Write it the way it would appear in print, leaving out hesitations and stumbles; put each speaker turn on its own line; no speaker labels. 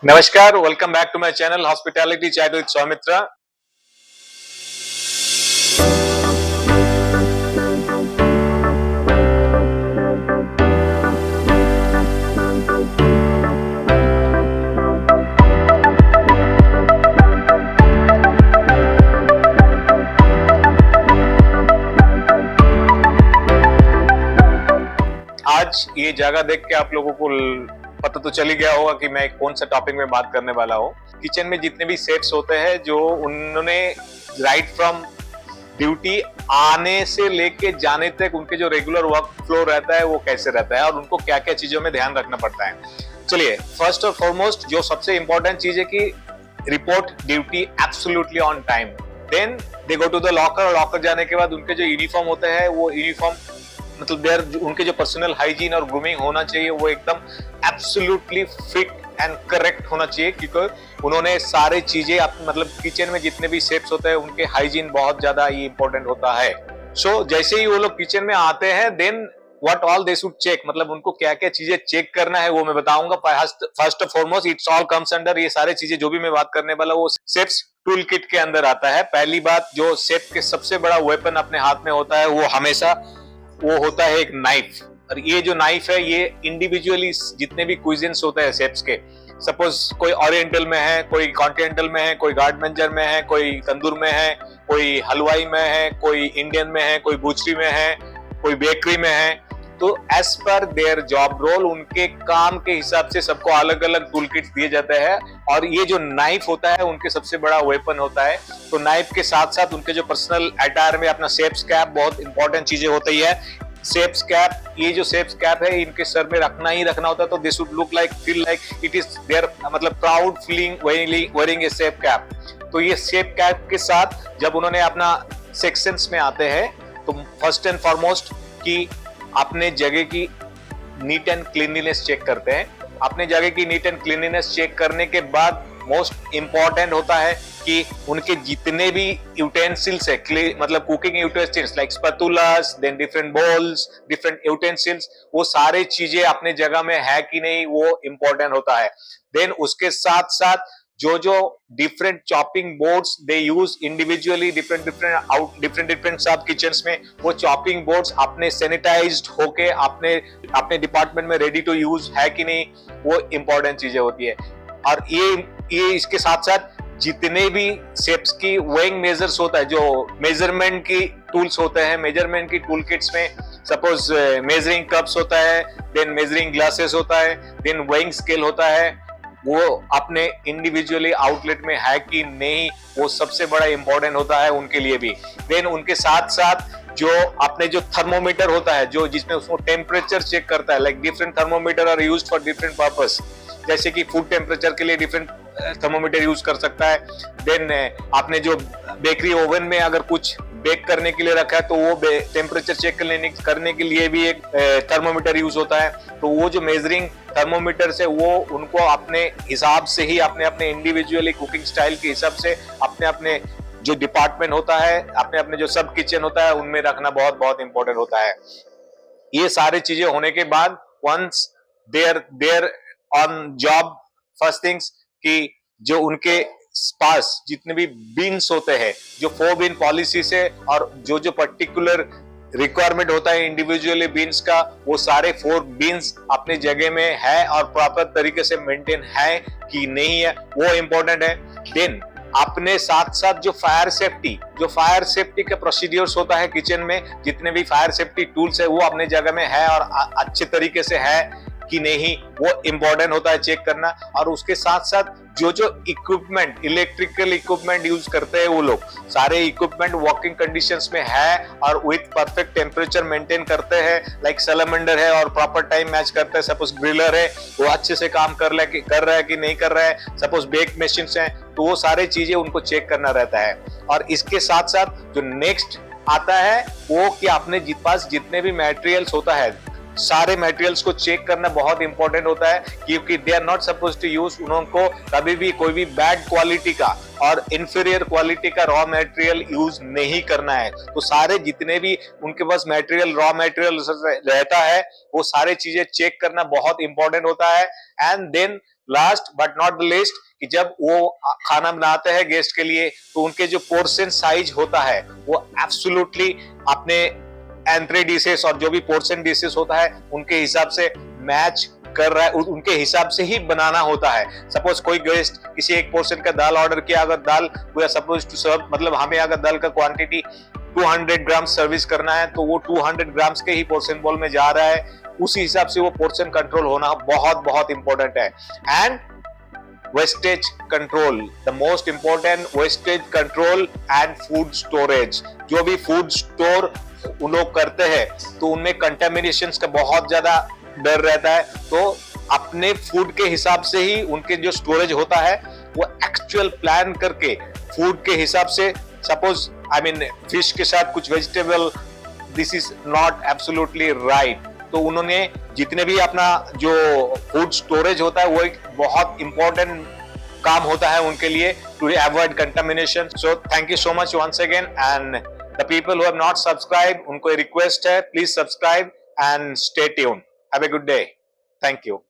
नमस्कार, welcome back to my channel hospitality chat with Soumitra. आज ये जगह देख के आप लोगों को पता तो चल ही गया होगा कि मैं कौन सा टॉपिक में बात करने वाला हूँ। किचन में जितने भी शेफ्स होते हैं जो उन्होंने राइट फ्रॉम ड्यूटी आने से लेके जाने तक उनके जो रेगुलर वर्क फ्लो रहता है वो कैसे रहता है और उनको क्या क्या चीजों में ध्यान रखना पड़ता है। चलिए, फर्स्ट और फॉरमोस्ट जो सबसे इंपॉर्टेंट चीज है कि report duty absolutely on time. Then they go to the locker. Locker जाने के बाद उनके जो यूनिफॉर्म होते हैं वो यूनिफॉर्म मतलब देयर उनके जो पर्सनल हाइजीन और ग्रूमिंग होना चाहिए वो एकदम एब्सोल्युटली फिट एंड करेक्ट होना चाहिए, क्योंकि उन्होंने सारे चीजें मतलब किचन में जितने भी शेफ्स होते हैं उनके हाइजीन बहुत ज्यादा ही इंपॉर्टेंट होता है। सो जैसे ही वो लोग किचन में आते हैं then what all they should check, मतलब उनको क्या क्या चीजें चेक करना है वो मैं बताऊंगा। First of foremost it's all comes under, ये सारे चीजें जो भी मैं बात करने वाला वो शेफ्स टूल किट के अंदर आता है। पहली बात, जो शेफ के सबसे बड़ा वेपन अपने हाथ में होता है वो हमेशा वो होता है एक नाइफ। और ये जो नाइफ है ये इंडिविजुअली जितने भी क्विजिन्स होते हैं शेफ्स के, सपोज कोई ओरिएंटल में है, कोई कॉन्टिनेंटल में है, कोई गार्ड मेंजर में है, कोई तंदूर में है, कोई हलवाई में है, कोई इंडियन में है, कोई बुचरी में है, कोई बेकरी में है, तो as per their job role उनके काम के हिसाब से सबको अलग अलग टूल किट्स दिए जाते हैं। और ये जो नाइफ होता है उनके सबसे बड़ा वेपन होता है। तो नाइफ के साथ साथ उनके जो पर्सनल अटायर में अपना शेफ्स कैप बहुत इंपॉर्टेंट चीजें होती है। शेफ्स कैप, ये जो शेफ्स कैप है इनके सर में रखना ही रखना होता है, तो they should look like feel like it is there मतलब proud feeling wearing a chef cap. तो ये शेफ कैप के साथ जब उन्होंने अपना सेक्शंस में आते हैं तो फर्स्ट एंड फॉरमोस्ट कि अपने जगह की नीट एंड क्लीनलीनेस चेक करते हैं। अपने जगह की नीट एंड क्लीनलीनेस चेक करने के बाद मोस्ट इंपॉर्टेंट होता है कि उनके जितने भी यूटेंसिल्स है, मतलब cooking utensils like spatulas, then different bowls, different utensils, वो सारे चीजें अपने जगह में है कि नहीं वो इंपॉर्टेंट होता है। देन उसके साथ साथ जो जो डिफरेंट चॉपिंग बोर्ड्स दे यूज इंडिविजुअली डिफरेंट सब किचन्स में, वो चॉपिंग बोर्ड्स अपने सैनिटाइज्ड होके अपने डिपार्टमेंट में रेडी टू यूज है कि नहीं, वो इंपॉर्टेंट चीजें होती है। और ये इसके साथ साथ जितने भी शेफ्स की वेइंग मेजर्स होता है, जो मेजरमेंट की टूल्स होते हैं, मेजरमेंट की टूल किट्स में सपोज मेजरिंग कप्स होता है, देन मेजरिंग ग्लासेस होता है, देन वेइंग स्केल होता है, वो अपने इंडिविजुअली आउटलेट में है कि नहीं, वो सबसे बड़ा इंपॉर्टेंट होता है उनके लिए भी। देन उनके साथ साथ जो अपने जो थर्मोमीटर होता है, जो जिसमें उसको टेम्परेचर चेक करता है, like different thermometer are used for different purpose, जैसे कि फूड टेम्परेचर के लिए डिफरेंट थर्मोमीटर यूज कर सकता है। देन आपने जो बेकरी ओवन में अगर कुछ बेक करने के लिए रखा है तो वो टेम्परेचर चेक करने के लिए भी एक थर्मोमीटर यूज होता है। तो वो जो मेजरिंग थर्मोमीटर से वो उनको अपने हिसाब से ही अपने अपने इंडिविजुअली कुकिंग स्टाइल के हिसाब से अपने अपने जो डिपार्टमेंट होता है, अपने अपने जो सब किचन होता है उनमें रखना बहुत बहुत इंपॉर्टेंट होता है। ये सारी चीजें होने के बाद once there on job, first things कि जो उनके पास जितने भी बीन्स होते हैं, जो 4 बीन पॉलिसी से और जो जो पर्टिकुलर रिक्वायरमेंट होता है इंडिविजुअली बीन्स का, वो सारे 4 बीन्स अपने जगह में है और प्रॉपर तरीके से मेंटेन है कि नहीं है, वो इंपॉर्टेंट है। देन अपने साथ साथ जो फायर सेफ्टी के प्रोसीड्यूर्स होता है किचन में, जितने भी फायर सेफ्टी टूल्स है वो अपने जगह में है और अच्छे तरीके से है कि नहीं, वो इंपॉर्टेंट होता है चेक करना। और उसके साथ साथ जो जो इक्विपमेंट, इलेक्ट्रिकल इक्विपमेंट यूज करते हैं वो लोग सारे इक्विपमेंट वर्किंग कंडीशंस में है और विथ परफेक्ट टेम्परेचर मेंटेन करते हैं, लाइक सैलेमेंडर है और प्रॉपर टाइम मैच करता है, सपोज ग्रिलर है वो अच्छे से काम कर रहा है कि नहीं कर रहा है, सपोज बेक मशीन है, तो वो सारी चीजें उनको चेक करना रहता है। और इसके साथ साथ जो नेक्स्ट आता है वो कि अपने पास जितने भी मटेरियल्स होता है, सारे मटेरियल्स को चेक करना बहुत इंपॉर्टेंट होता है, क्योंकि they are not suppose to use, उनको कभी भी कोई भी बैड क्वालिटी का और इंफीरियर क्वालिटी का रॉ मटेरियल यूज नहीं करना है। तो सारे जितने भी उनके पास मटेरियल, रॉ मटेरियल रहता है, वो सारे चीजें चेक करना बहुत इंपॉर्टेंट होता है। And then last but not the least कि जब वो खाना बनाते हैं गेस्ट के लिए तो उनके जो पोर्शन साइज होता है वो एब्सोल्युटली अपने एंट्री डिशेस और जो भी पोर्शन डिशेस होता है उनके हिसाब से मैच कर रहा है, उनके हिसाब से ही बनाना होता है। सपोज कोई गेस्ट किसी एक पोर्शन का दाल ऑर्डर किया, अगर दाल we are suppose to serve, मतलब हमें अगर दाल का क्वांटिटी 200 ग्राम सर्विस करना है तो वो 200 ग्राम्स के ही पोर्शन बॉल में जा रहा है, उसी हिसाब से वो पोर्शन कंट्रोल होना बहुत बहुत इंपॉर्टेंट है। And wastage control, the most important, wastage control and food storage. जो भी फूड स्टोर उन लोग करते हैं तो उनमें कंटामिनेशन का बहुत ज्यादा डर रहता है, तो अपने फूड के हिसाब से ही उनके जो स्टोरेज होता है वो एक्चुअल प्लान करके फूड के हिसाब से, सपोज आई मीन फिश के साथ कुछ vegetable, this is not absolutely right. तो उन्होंने जितने भी अपना जो फूड स्टोरेज होता है वो एक बहुत इंपॉर्टेंट काम होता है उनके लिए to avoid contamination. So thank you so much once again, and the people who have not subscribe, उनको रिक्वेस्ट है please subscribe and stay tuned. Have a good day. Thank you.